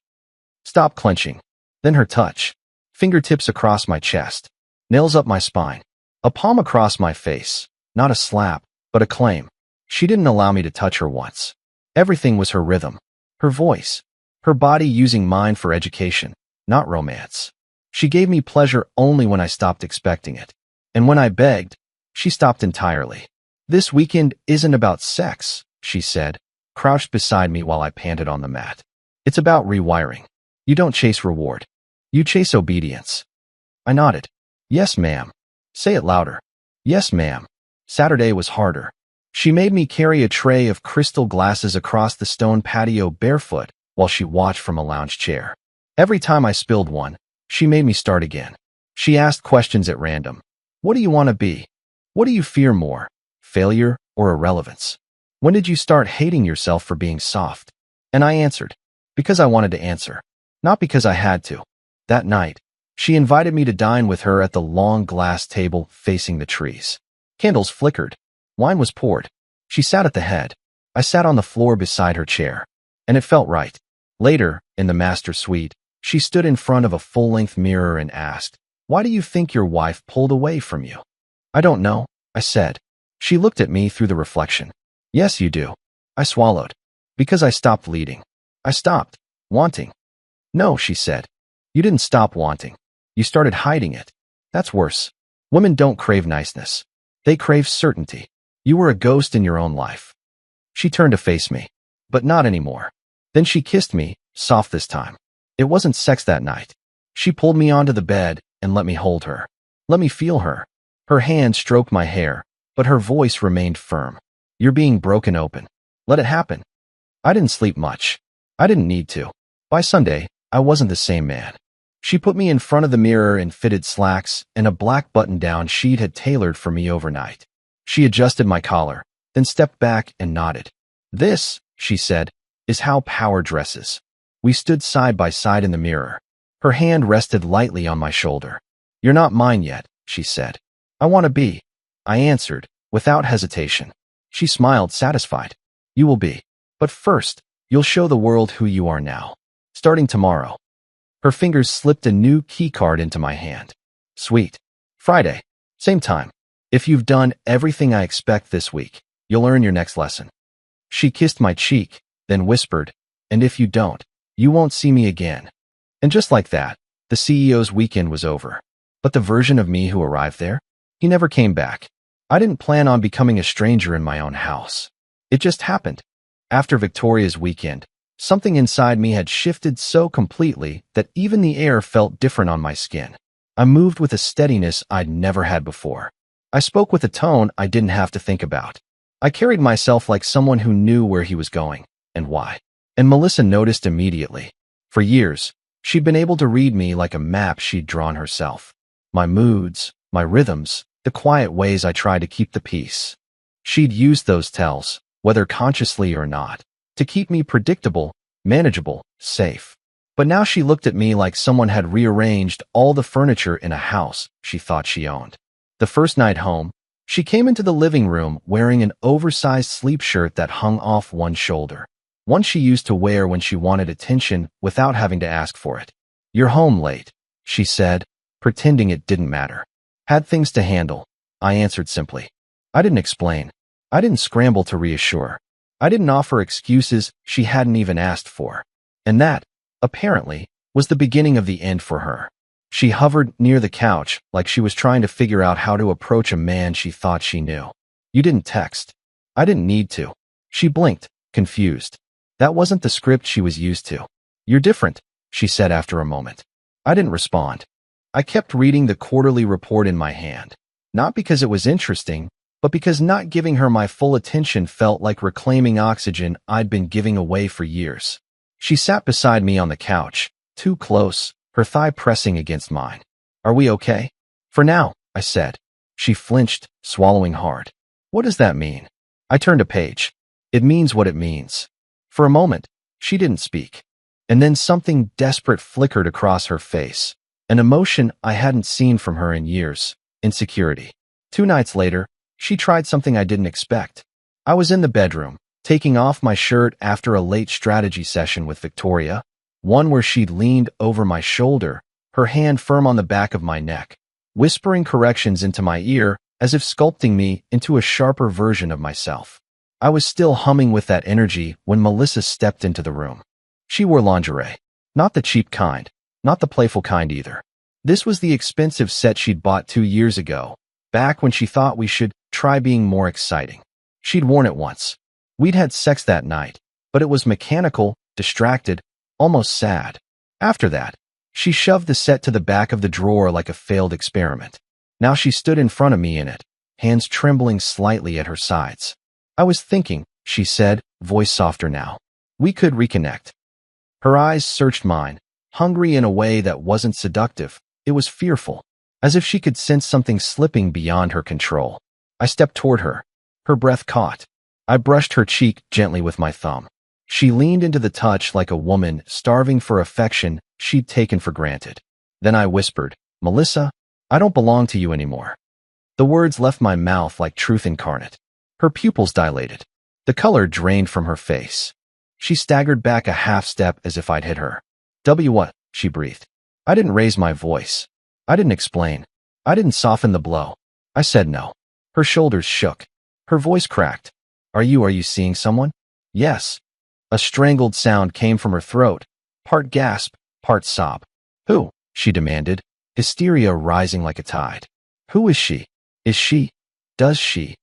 Stop clenching. Then her touch. Fingertips across my chest, nails up my spine, a palm across my face. Not a slap, but a claim. She didn't allow me to touch her once. Everything was her rhythm, her voice, her body using mine for education, not romance. She gave me pleasure only when I stopped expecting it. And when I begged, she stopped entirely. This weekend isn't about sex, she said, crouched beside me while I panted on the mat. It's about rewiring. You don't chase reward. You chase obedience. I nodded. Yes, ma'am. Say it louder. Yes, ma'am. Saturday was harder. She made me carry a tray of crystal glasses across the stone patio barefoot while she watched from a lounge chair. Every time I spilled one, she made me start again. She asked questions at random. What do you want to be? What do you fear more, failure or irrelevance? When did you start hating yourself for being soft? And I answered, because I wanted to answer, not because I had to. That night, she invited me to dine with her at the long glass table facing the trees. Candles flickered. Wine was poured. She sat at the head. I sat on the floor beside her chair. And it felt right. Later, in the master suite, she stood in front of a full-length mirror and asked, "Why do you think your wife pulled away from you?" "I don't know," I said. She looked at me through the reflection. "Yes, you do." I swallowed. Because I stopped leading. I stopped wanting. "No," she said. "You didn't stop wanting. You started hiding it. That's worse. Women don't crave niceness. They crave certainty. You were a ghost in your own life." She turned to face me. But not anymore. Then she kissed me, soft this time. It wasn't sex that night. She pulled me onto the bed and let me hold her. Let me feel her. Her hand stroked my hair, but her voice remained firm. "You're being broken open. Let it happen." I didn't sleep much. I didn't need to. By Sunday, I wasn't the same man. She put me in front of the mirror in fitted slacks and a black button-down she'd had tailored for me overnight. She adjusted my collar, then stepped back and nodded. "This," she said, "is how power dresses." We stood side by side in the mirror. Her hand rested lightly on my shoulder. "You're not mine yet," she said. "I want to be," I answered, without hesitation. She smiled, satisfied. "You will be. But first, you'll show the world who you are now. Starting tomorrow." Her fingers slipped a new key card into my hand. "Sweet. Friday. Same time. If you've done everything I expect this week, you'll earn your next lesson." She kissed my cheek, then whispered, "And if you don't, you won't see me again." And just like that, the CEO's weekend was over. But the version of me who arrived there, he never came back. I didn't plan on becoming a stranger in my own house. It just happened. After Victoria's weekend, something inside me had shifted so completely that even the air felt different on my skin. I moved with a steadiness I'd never had before. I spoke with a tone I didn't have to think about. I carried myself like someone who knew where he was going and why. And Melissa noticed immediately. For years, she'd been able to read me like a map she'd drawn herself. My moods, my rhythms, the quiet ways I tried to keep the peace. She'd used those tells, whether consciously or not, to keep me predictable, manageable, safe. But now she looked at me like someone had rearranged all the furniture in a house she thought she owned. The first night home, she came into the living room wearing an oversized sleep shirt that hung off one shoulder. One she used to wear when she wanted attention without having to ask for it. "You're home late," she said, pretending it didn't matter. "Had things to handle," I answered simply. I didn't explain. I didn't scramble to reassure. I didn't offer excuses she hadn't even asked for. And that, apparently, was the beginning of the end for her. She hovered near the couch like she was trying to figure out how to approach a man she thought she knew. "You didn't text." I didn't need to. She blinked, confused. That wasn't the script she was used to. "You're different," she said after a moment. I didn't respond. I kept reading the quarterly report in my hand. Not because it was interesting, but because not giving her my full attention felt like reclaiming oxygen I'd been giving away for years. She sat beside me on the couch, too close, her thigh pressing against mine. "Are we okay?" "For now," I said. She flinched, swallowing hard. "What does that mean?" I turned a page. "It means what it means." For a moment, she didn't speak. And then something desperate flickered across her face. An emotion I hadn't seen from her in years. Insecurity. 2 nights later, she tried something I didn't expect. I was in the bedroom, taking off my shirt after a late strategy session with Victoria, one where she'd leaned over my shoulder, her hand firm on the back of my neck, whispering corrections into my ear as if sculpting me into a sharper version of myself. I was still humming with that energy when Melissa stepped into the room. She wore lingerie. Not the cheap kind, not the playful kind either. This was the expensive set she'd bought 2 years ago, back when she thought we should try being more exciting. She'd worn it once. We'd had sex that night, but it was mechanical, distracted, almost sad. After that, she shoved the set to the back of the drawer like a failed experiment. Now she stood in front of me in it, hands trembling slightly at her sides. I was thinking, she said, voice softer now. We could reconnect. Her eyes searched mine, hungry in a way that wasn't seductive. It was fearful, as if she could sense something slipping beyond her control. I stepped toward her. Her breath caught. I brushed her cheek gently with my thumb. She leaned into the touch like a woman starving for affection she'd taken for granted. Then I whispered, Melissa, I don't belong to you anymore. The words left my mouth like truth incarnate. Her pupils dilated. The color drained from her face. She staggered back a half step as if I'd hit her. What? She breathed. I didn't raise my voice. I didn't explain. I didn't soften the blow. I said no. Her shoulders shook. Her voice cracked. Are you seeing someone? Yes. A strangled sound came from her throat, part gasp, part sob. Who? She demanded, hysteria rising like a tide. Who is she? Is she? Does she?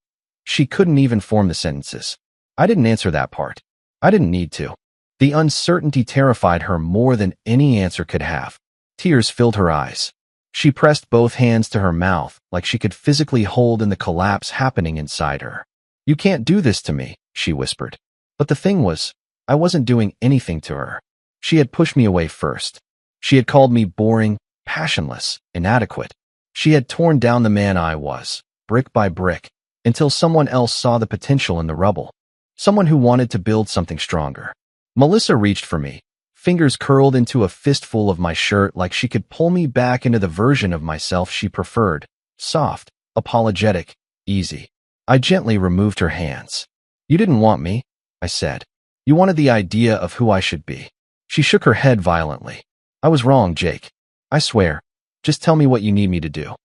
She couldn't even form the sentences. I didn't answer that part. I didn't need to. The uncertainty terrified her more than any answer could have. Tears filled her eyes. She pressed both hands to her mouth like she could physically hold in the collapse happening inside her. You can't do this to me, she whispered. But the thing was, I wasn't doing anything to her. She had pushed me away first. She had called me boring, passionless, inadequate. She had torn down the man I was, brick by brick, until someone else saw the potential in the rubble. Someone who wanted to build something stronger. Melissa reached for me, fingers curled into a fistful of my shirt like she could pull me back into the version of myself she preferred. Soft, apologetic, easy. I gently removed her hands. You didn't want me, I said. You wanted the idea of who I should be. She shook her head violently. I was wrong, Jake. I swear. Just tell me what you need me to do.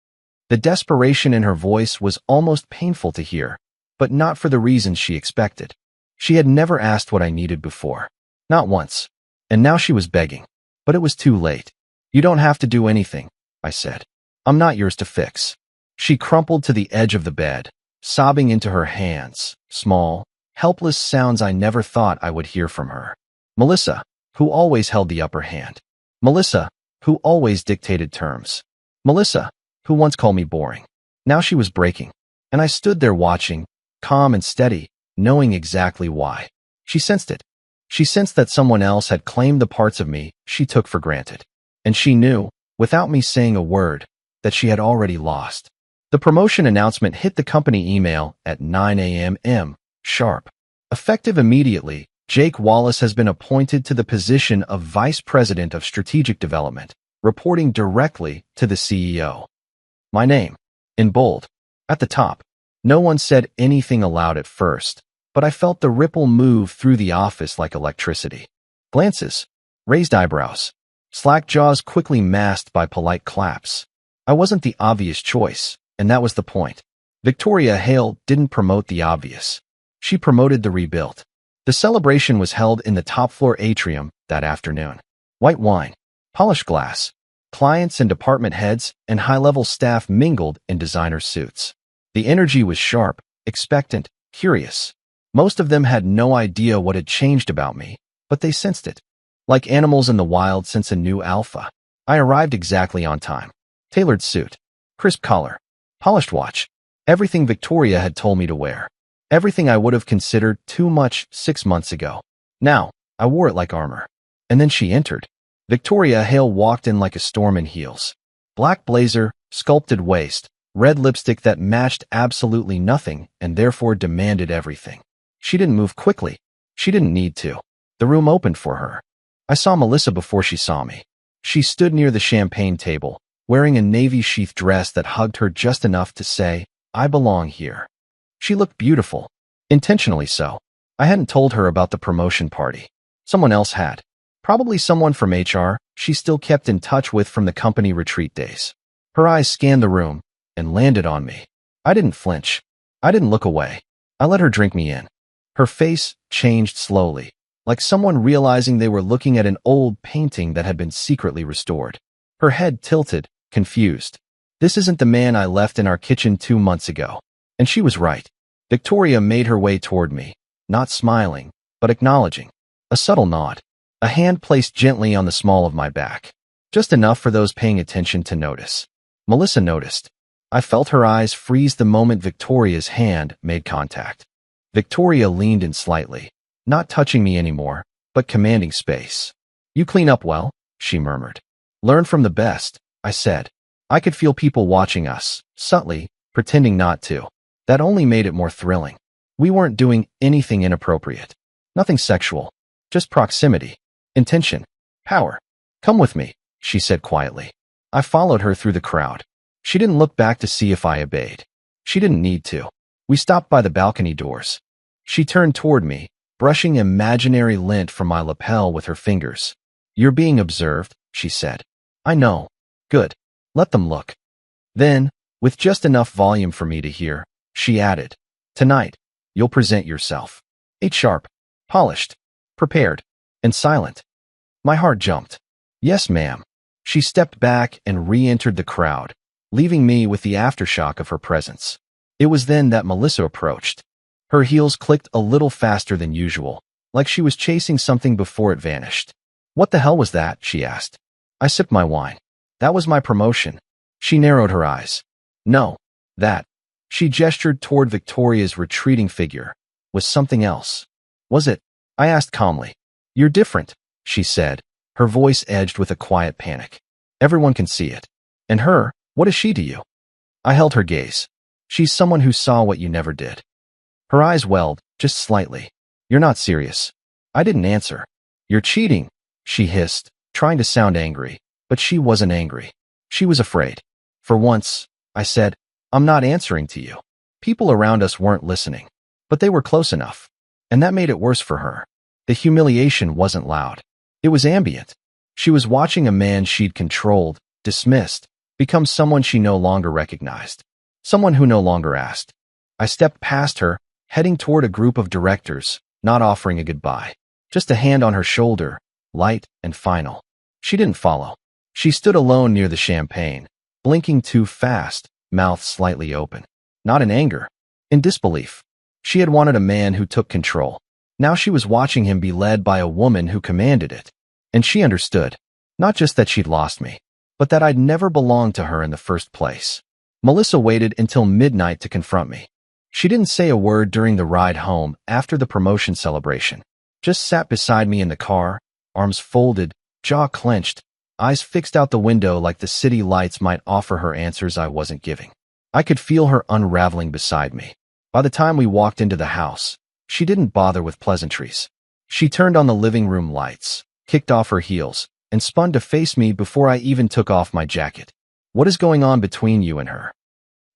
The desperation in her voice was almost painful to hear, but not for the reasons she expected. She had never asked what I needed before. Not once. And now she was begging. But it was too late. You don't have to do anything, I said. I'm not yours to fix. She crumpled to the edge of the bed, sobbing into her hands, small, helpless sounds I never thought I would hear from her. Melissa, who always held the upper hand. Melissa, who always dictated terms. Melissa, who once called me boring. Now she was breaking, and I stood there watching, calm and steady, knowing exactly why. She sensed it. She sensed that someone else had claimed the parts of me she took for granted. And she knew, without me saying a word, that she had already lost. The promotion announcement hit the company email at 9 a.m. sharp. Effective immediately, Jake Wallace has been appointed to the position of Vice President of Strategic Development, reporting directly to the CEO. My name, in bold, at the top. No one said anything aloud at first, but I felt the ripple move through the office like electricity. Glances, raised eyebrows, slack jaws quickly masked by polite claps. I wasn't the obvious choice, and that was the point. Victoria Hale didn't promote the obvious. She promoted the rebuilt. The celebration was held in the top-floor atrium that afternoon. White wine, polished glass, clients and department heads and high-level staff mingled in designer suits. The energy was sharp, expectant, curious. Most of them had no idea what had changed about me, but they sensed it. Like animals in the wild sense a new alpha. I arrived exactly on time. Tailored suit, crisp collar, polished watch, everything Victoria had told me to wear. Everything I would have considered too much 6 months ago. Now, I wore it like armor. And then she entered. Victoria Hale walked in like a storm in heels. Black blazer, sculpted waist, red lipstick that matched absolutely nothing and therefore demanded everything. She didn't move quickly. She didn't need to. The room opened for her. I saw Melissa before she saw me. She stood near the champagne table, wearing a navy sheath dress that hugged her just enough to say, I belong here. She looked beautiful. Intentionally so. I hadn't told her about the promotion party. Someone else had. Probably someone from HR she still kept in touch with from the company retreat days. Her eyes scanned the room and landed on me. I didn't flinch. I didn't look away. I let her drink me in. Her face changed slowly, like someone realizing they were looking at an old painting that had been secretly restored. Her head tilted, confused. This isn't the man I left in our kitchen 2 months ago. And she was right. Victoria made her way toward me, not smiling, but acknowledging. A subtle nod. A hand placed gently on the small of my back. Just enough for those paying attention to notice. Melissa noticed. I felt her eyes freeze the moment Victoria's hand made contact. Victoria leaned in slightly, not touching me anymore, but commanding space. You clean up well, she murmured. Learn from the best, I said. I could feel people watching us, subtly, pretending not to. That only made it more thrilling. We weren't doing anything inappropriate. Nothing sexual. Just proximity. Intention. Power. Come with me, she said quietly. I followed her through the crowd. She didn't look back to see if I obeyed. She didn't need to. We stopped by the balcony doors. She turned toward me, brushing imaginary lint from my lapel with her fingers. You're being observed, she said. I know. Good. Let them look. Then, with just enough volume for me to hear, she added, Tonight, you'll present yourself. Sharp, polished, prepared, and silent. My heart jumped. Yes, ma'am. She stepped back and re-entered the crowd, leaving me with the aftershock of her presence. It was then that Melissa approached. Her heels clicked a little faster than usual, like she was chasing something before it vanished. What the hell was that? She asked. I sipped my wine. That was my promotion. She narrowed her eyes. No, that. She gestured toward Victoria's retreating figure. Was something else. Was it? I asked calmly. You're different, she said, her voice edged with a quiet panic. Everyone can see it. And her, what is she to you? I held her gaze. She's someone who saw what you never did. Her eyes welled, just slightly. You're not serious. I didn't answer. You're cheating, she hissed, trying to sound angry, but she wasn't angry. She was afraid. For once, I said, I'm not answering to you. People around us weren't listening, but they were close enough. And that made it worse for her. The humiliation wasn't loud. It was ambient. She was watching a man she'd controlled, dismissed, become someone she no longer recognized. Someone who no longer asked. I stepped past her, heading toward a group of directors, not offering a goodbye. Just a hand on her shoulder, light and final. She didn't follow. She stood alone near the champagne, blinking too fast, mouth slightly open. Not in anger. In disbelief. She had wanted a man who took control. Now she was watching him be led by a woman who commanded it. And she understood. Not just that she'd lost me, but that I'd never belonged to her in the first place. Melissa waited until midnight to confront me. She didn't say a word during the ride home after the promotion celebration. Just sat beside me in the car, arms folded, jaw clenched, eyes fixed out the window like the city lights might offer her answers I wasn't giving. I could feel her unraveling beside me. By the time we walked into the house, she didn't bother with pleasantries. She turned on the living room lights, kicked off her heels, and spun to face me before I even took off my jacket. What is going on between you and her?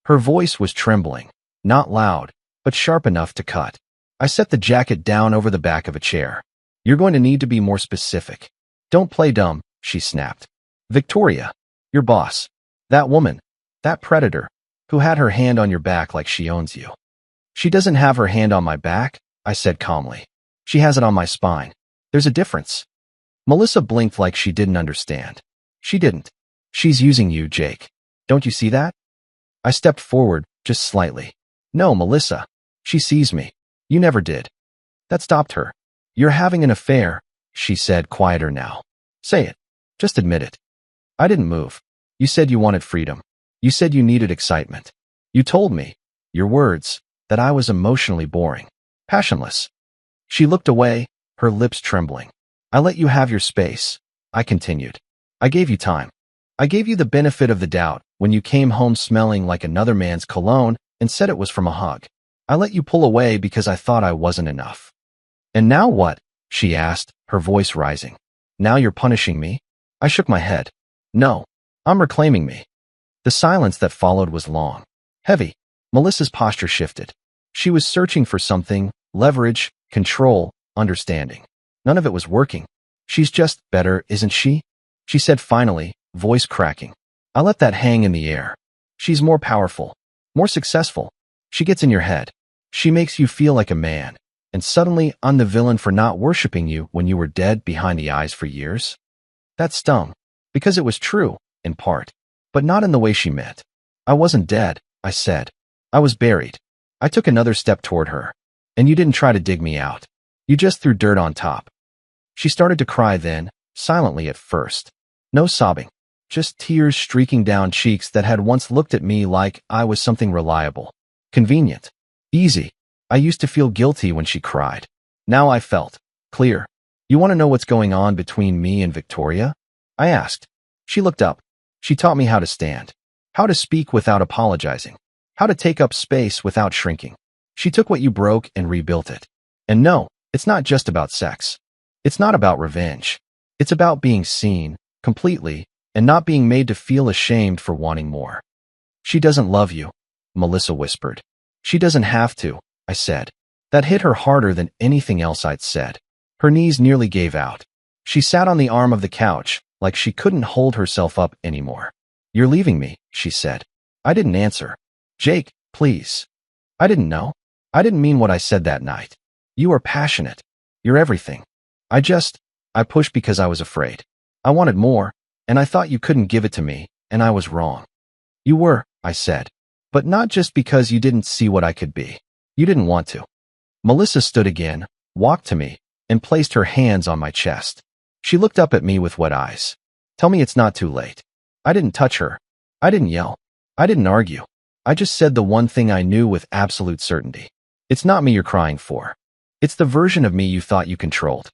Her voice was trembling, not loud, but sharp enough to cut. I set the jacket down over the back of a chair. You're going to need to be more specific. Don't play dumb, she snapped. Victoria, your boss. That woman. That predator. Who had her hand on your back like she owns you. She doesn't have her hand on my back, I said calmly. She has it on my spine. There's a difference. Melissa blinked like she didn't understand. She didn't. She's using you, Jake. Don't you see that? I stepped forward, just slightly. No, Melissa. She sees me. You never did. That stopped her. You're having an affair, she said, quieter now. Say it. Just admit it. I didn't move. You said you wanted freedom. You said you needed excitement. You told me, your words, that I was emotionally boring. Passionless. She looked away, her lips trembling. I let you have your space, I continued. I gave you time. I gave you the benefit of the doubt when you came home smelling like another man's cologne and said it was from a hug. I let you pull away because I thought I wasn't enough. And now what? She asked, her voice rising. Now you're punishing me? I shook my head. No, I'm reclaiming me. The silence that followed was long, heavy. Melissa's posture shifted. She was searching for something, leverage, control, understanding. None of it was working. She's just better, isn't she? She said finally, voice cracking. I let that hang in the air. She's more powerful, more successful. She gets in your head. She makes you feel like a man. And suddenly, I'm the villain for not worshiping you when you were dead behind the eyes for years? That stung. Because it was true, in part. But not in the way she meant. I wasn't dead, I said. I was buried. I took another step toward her. And you didn't try to dig me out. You just threw dirt on top. She started to cry then, silently at first. No sobbing. Just tears streaking down cheeks that had once looked at me like I was something reliable. Convenient. Easy. I used to feel guilty when she cried. Now I felt clear. You want to know what's going on between me and Victoria? I asked. She looked up. She taught me how to stand. How to speak without apologizing. How to take up space without shrinking. She took what you broke and rebuilt it. And no, it's not just about sex. It's not about revenge. It's about being seen, completely, and not being made to feel ashamed for wanting more. She doesn't love you, Melissa whispered. She doesn't have to, I said. That hit her harder than anything else I'd said. Her knees nearly gave out. She sat on the arm of the couch, like she couldn't hold herself up anymore. You're leaving me, she said. I didn't answer. Jake, please. I didn't know. I didn't mean what I said that night. You are passionate. You're everything. I pushed because I was afraid. I wanted more, and I thought you couldn't give it to me, and I was wrong. You were, I said. But not just because you didn't see what I could be. You didn't want to. Melissa stood again, walked to me, and placed her hands on my chest. She looked up at me with wet eyes. Tell me it's not too late. I didn't touch her. I didn't yell. I didn't argue. I just said the one thing I knew with absolute certainty. It's not me you're crying for. It's the version of me you thought you controlled.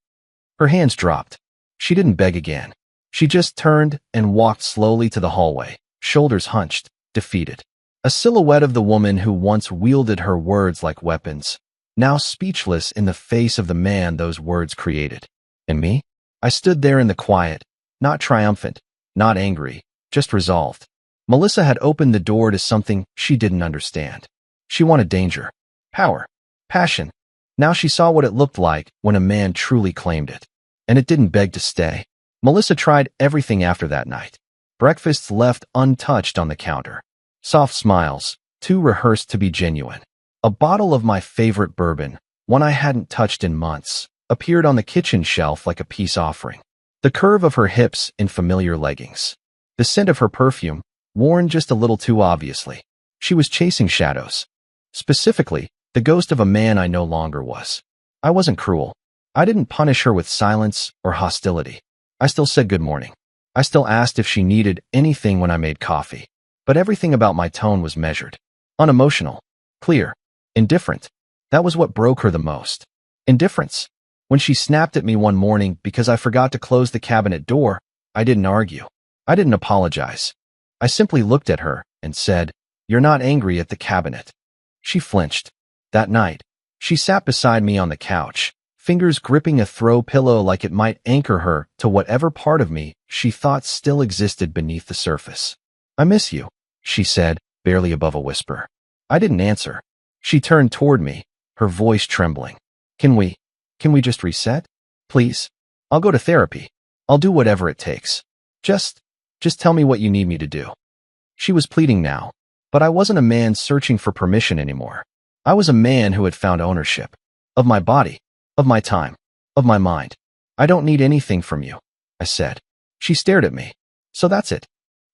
Her hands dropped. She didn't beg again. She just turned and walked slowly to the hallway, shoulders hunched, defeated. A silhouette of the woman who once wielded her words like weapons, now speechless in the face of the man those words created. And me? I stood there in the quiet, not triumphant, not angry, just resolved. Melissa had opened the door to something she didn't understand. She wanted danger, power, passion. Now she saw what it looked like when a man truly claimed it. And it didn't beg to stay. Melissa tried everything after that night. Breakfasts left untouched on the counter. Soft smiles, too rehearsed to be genuine. A bottle of my favorite bourbon, one I hadn't touched in months, appeared on the kitchen shelf like a peace offering. The curve of her hips in familiar leggings. The scent of her perfume, worn just a little too obviously. She was chasing shadows. Specifically, the ghost of a man I no longer was. I wasn't cruel. I didn't punish her with silence or hostility. I still said good morning. I still asked if she needed anything when I made coffee. But everything about my tone was measured. Unemotional. Clear. Indifferent. That was what broke her the most. Indifference. When she snapped at me one morning because I forgot to close the cabinet door, I didn't argue. I didn't apologize. I simply looked at her and said, "You're not angry at the cabinet." She flinched. That night, she sat beside me on the couch, fingers gripping a throw pillow like it might anchor her to whatever part of me she thought still existed beneath the surface. "I miss you," she said, barely above a whisper. I didn't answer. She turned toward me, her voice trembling. Can we just reset? Please? I'll go to therapy. I'll do whatever it takes. Just tell me what you need me to do." She was pleading now, but I wasn't a man searching for permission anymore. I was a man who had found ownership. Of my body, of my time, of my mind. "I don't need anything from you," I said. She stared at me. "So that's it?"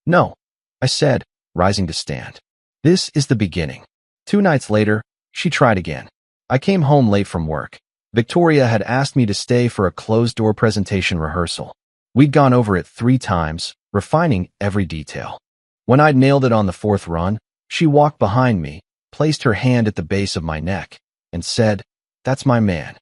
"No," I said, rising to stand. "This is the beginning." 2 nights later, she tried again. I came home late from work. Victoria had asked me to stay for a closed-door presentation rehearsal. We'd gone over it 3 times, refining every detail. When I'd nailed it on the 4th run, she walked behind me, placed her hand at the base of my neck, and said, "That's my man."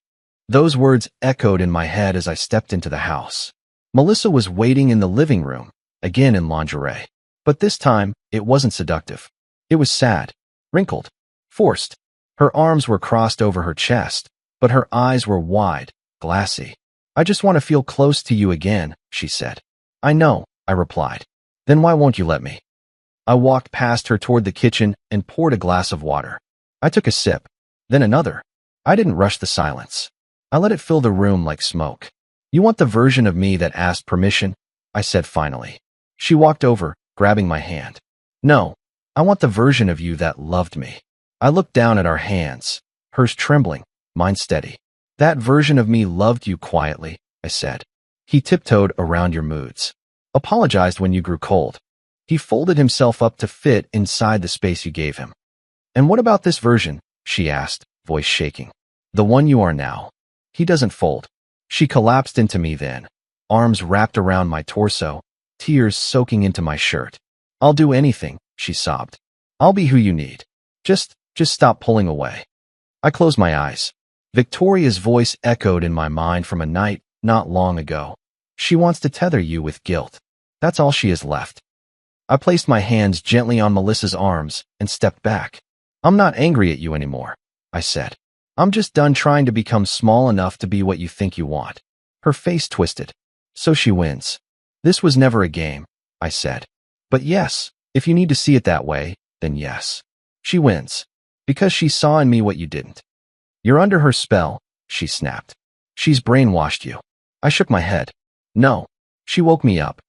Those words echoed in my head as I stepped into the house. Melissa was waiting in the living room, again in lingerie. But this time, it wasn't seductive. It was sad, wrinkled, forced. Her arms were crossed over her chest, but her eyes were wide, glassy. "I just want to feel close to you again," she said. "I know," I replied. "Then why won't you let me?" I walked past her toward the kitchen and poured a glass of water. I took a sip, then another. I didn't rush the silence. I let it fill the room like smoke. You want the version of me that asked permission? I said finally. She walked over, grabbing my hand. No, I want the version of you that loved me. I looked down at our hands, hers trembling, mine steady. That version of me loved you quietly, I said. He tiptoed around your moods. Apologized when you grew cold. He folded himself up to fit inside the space you gave him. And what about this version? She asked, voice shaking. The one you are now. He doesn't fold. She collapsed into me then, arms wrapped around my torso, tears soaking into my shirt. I'll do anything, she sobbed. I'll be who you need. Just stop pulling away. I closed my eyes. Victoria's voice echoed in my mind from a night not long ago. She wants to tether you with guilt. That's all she has left. I placed my hands gently on Melissa's arms and stepped back. I'm not angry at you anymore, I said. I'm just done trying to become small enough to be what you think you want. Her face twisted. So she wins. This was never a game, I said. But yes, if you need to see it that way, then yes. She wins. Because she saw in me what you didn't. You're under her spell, she snapped. She's brainwashed you. I shook my head. No. She woke me up.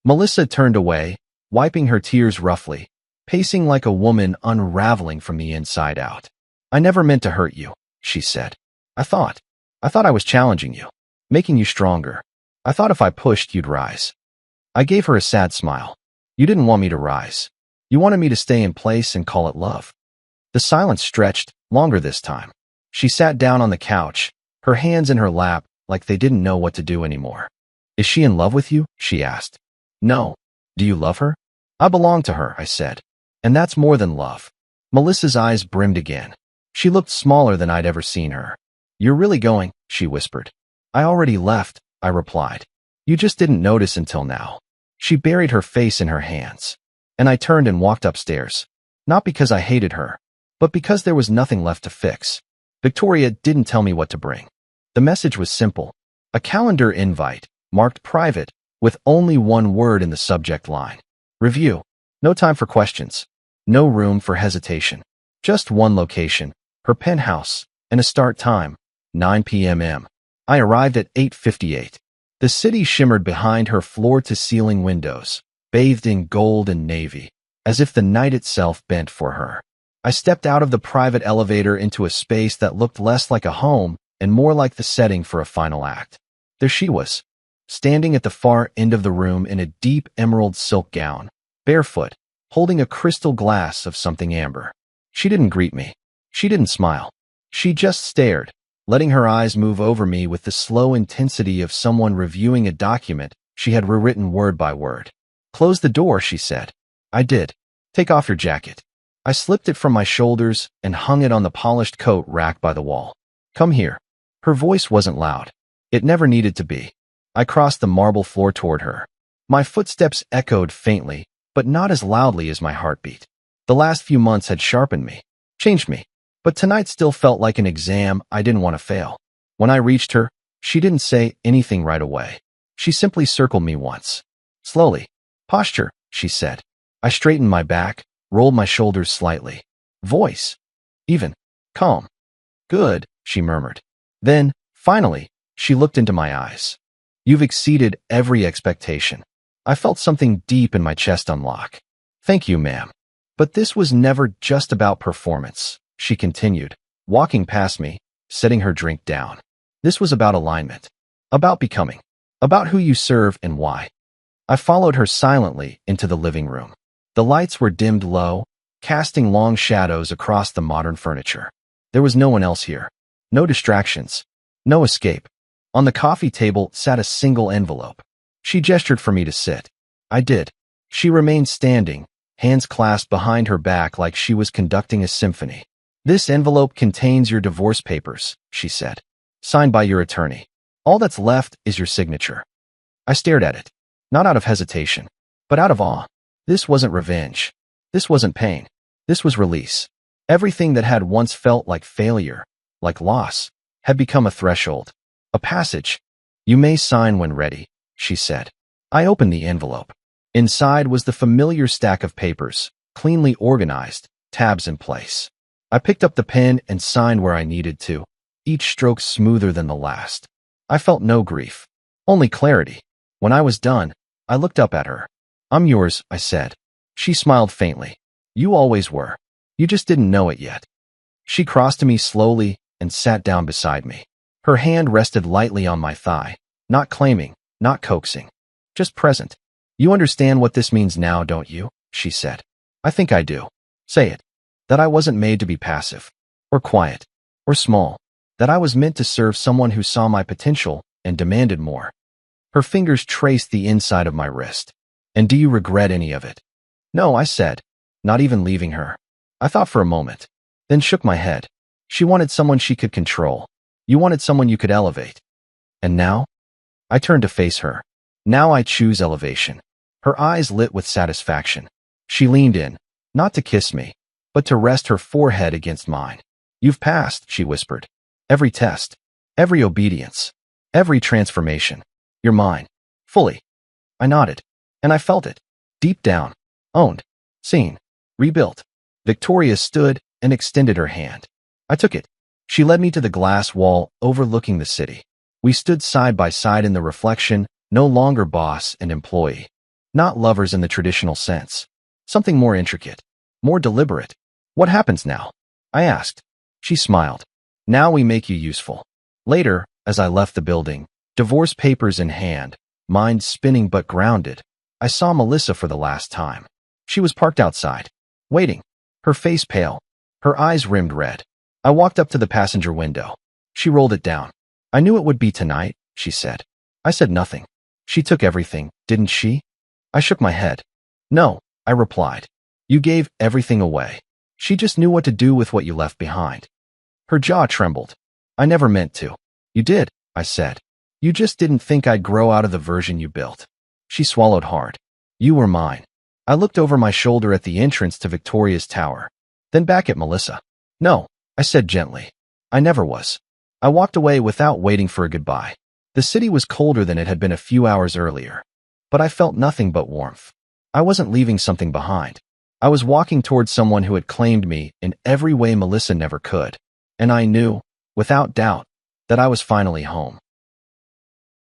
Melissa turned away, wiping her tears roughly, pacing like a woman unraveling from the inside out. I never meant to hurt you, she said. I thought I was challenging you, making you stronger. I thought if I pushed, you'd rise. I gave her a sad smile. You didn't want me to rise. You wanted me to stay in place and call it love. The silence stretched, longer this time. She sat down on the couch, her hands in her lap, like they didn't know what to do anymore. Is she in love with you? She asked. No. Do you love her? I belong to her, I said. And that's more than love. Melissa's eyes brimmed again. She looked smaller than I'd ever seen her. You're really going, she whispered. I already left, I replied. You just didn't notice until now. She buried her face in her hands. And I turned and walked upstairs. Not because I hated her, but because there was nothing left to fix. Victoria didn't tell me what to bring. The message was simple. A calendar invite, marked private, with only one word in the subject line. Review. No time for questions. No room for hesitation. Just one location, her penthouse, and a start time, 9 p.m. I arrived at 8:58. The city shimmered behind her floor-to-ceiling windows, bathed in gold and navy, as if the night itself bent for her. I stepped out of the private elevator into a space that looked less like a home and more like the setting for a final act. There she was, standing at the far end of the room in a deep emerald silk gown, barefoot, holding a crystal glass of something amber. She didn't greet me. She didn't smile. She just stared, letting her eyes move over me with the slow intensity of someone reviewing a document she had rewritten word by word. Close the door, she said. I did. Take off your jacket. I slipped it from my shoulders and hung it on the polished coat rack by the wall. Come here. Her voice wasn't loud. It never needed to be. I crossed the marble floor toward her. My footsteps echoed faintly, but not as loudly as my heartbeat. The last few months had sharpened me, changed me, but tonight still felt like an exam I didn't want to fail. When I reached her, she didn't say anything right away. She simply circled me once. Slowly. Posture, she said. I straightened my back, rolled my shoulders slightly. Voice. Even. Calm. Good, she murmured. Then, finally, she looked into my eyes. You've exceeded every expectation. I felt something deep in my chest unlock. Thank you, ma'am. But this was never just about performance, she continued, walking past me, setting her drink down. This was about alignment. About becoming. About who you serve and why. I followed her silently into the living room. The lights were dimmed low, casting long shadows across the modern furniture. There was no one else here. No distractions. No escape. On the coffee table sat a single envelope. She gestured for me to sit. I did. She remained standing, hands clasped behind her back like she was conducting a symphony. This envelope contains your divorce papers, she said. Signed by your attorney. All that's left is your signature. I stared at it. Not out of hesitation, but out of awe. This wasn't revenge. This wasn't pain. This was release. Everything that had once felt like failure, like loss, had become a threshold. A passage. You may sign when ready, she said. I opened the envelope. Inside was the familiar stack of papers, cleanly organized, tabs in place. I picked up the pen and signed where I needed to, each stroke smoother than the last. I felt no grief, Only clarity. When I was done, I looked up at her. I'm yours, I said. She smiled faintly. You always were. You just didn't know it yet. She crossed to me slowly and sat down beside me. Her hand rested lightly on my thigh, not claiming, not coaxing, just present. You understand what this means now, don't you? She said. I think I do. Say it. That I wasn't made to be passive, or quiet, or small. That I was meant to serve someone who saw my potential and demanded more. Her fingers traced the inside of my wrist. And do you regret any of it? No, I said, not even leaving her. I thought for a moment, then shook my head. She wanted someone she could control. You wanted someone you could elevate. And now? I turned to face her. Now I choose elevation. Her eyes lit with satisfaction. She leaned in, not to kiss me, but to rest her forehead against mine. You've passed, she whispered. Every test, every obedience, every transformation. You're mine. Fully. I nodded, and I felt it. Deep down. Owned. Seen. Rebuilt. Victoria stood and extended her hand. I took it. She led me to the glass wall overlooking the city. We stood side by side in the reflection, no longer boss and employee. Not lovers in the traditional sense. Something more intricate. More deliberate. What happens now? I asked. She smiled. Now we make you useful. Later, as I left the building, divorce papers in hand, mind spinning but grounded, I saw Melissa for the last time. She was parked outside, waiting, her face pale, her eyes rimmed red. I walked up to the passenger window. She rolled it down. I knew it would be tonight, she said. I said nothing. She took everything, didn't she? I shook my head. No, I replied. You gave everything away. She just knew what to do with what you left behind. Her jaw trembled. I never meant to. You did, I said. You just didn't think I'd grow out of the version you built. She swallowed hard. You were mine. I looked over my shoulder at the entrance to Victoria's tower, then back at Melissa. No, I said gently. I never was. I walked away without waiting for a goodbye. The city was colder than it had been a few hours earlier, but I felt nothing but warmth. I wasn't leaving something behind. I was walking towards someone who had claimed me in every way Melissa never could, and I knew, without doubt, that I was finally home.